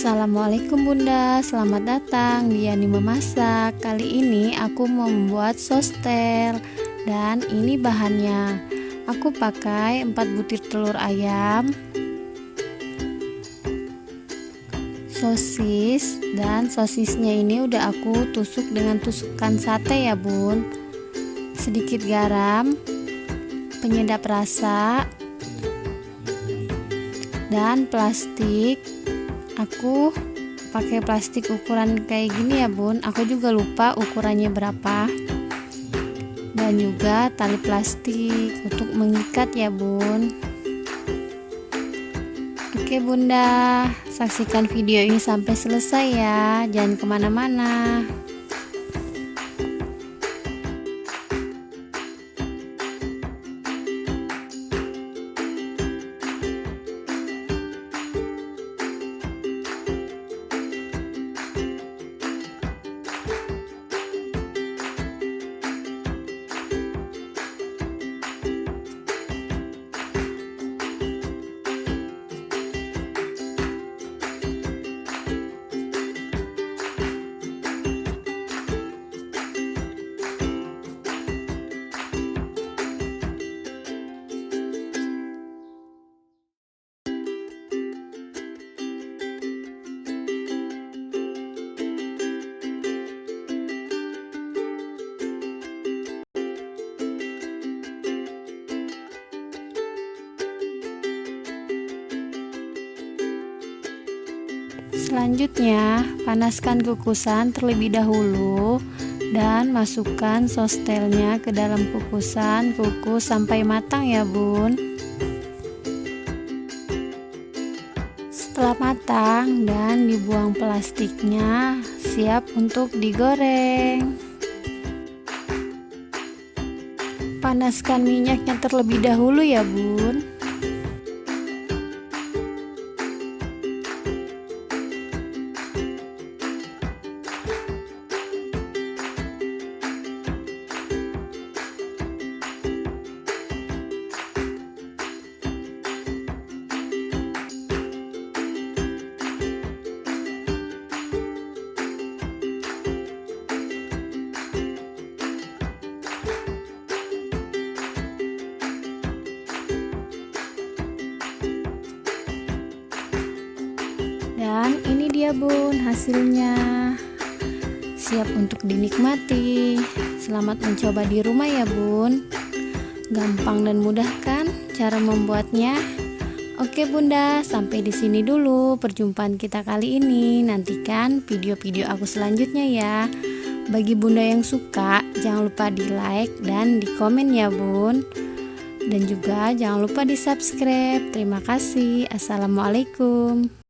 Assalamualaikum Bunda, selamat datang di Yani Memasak. Kali ini aku mau membuat sostel dan ini bahannya. Aku pakai 4 butir telur ayam, sosis, dan sosisnya ini udah aku tusuk dengan tusukan sate ya bun. Sedikit garam, penyedap rasa, dan plastik. Aku pakai plastik ukuran kayak gini ya bun, aku juga lupa ukurannya berapa. Dan juga tali plastik untuk mengikat ya bun. Oke bunda, saksikan video ini sampai selesai ya, jangan kemana-mana. Selanjutnya, panaskan kukusan terlebih dahulu dan masukkan sostelnya ke dalam kukusan. Kukus sampai matang ya bun. Setelah matang dan dibuang plastiknya, siap untuk digoreng. Panaskan minyaknya terlebih dahulu ya bun. Dan ini dia bun hasilnya, siap untuk dinikmati. Selamat mencoba di rumah ya bun. Gampang dan mudah kan cara membuatnya? Oke bunda, sampai di sini dulu perjumpaan kita kali ini. Nantikan video-video aku selanjutnya ya. Bagi bunda yang suka, jangan lupa di like dan di komen ya bun. Dan juga jangan lupa di subscribe. Terima kasih. Assalamualaikum.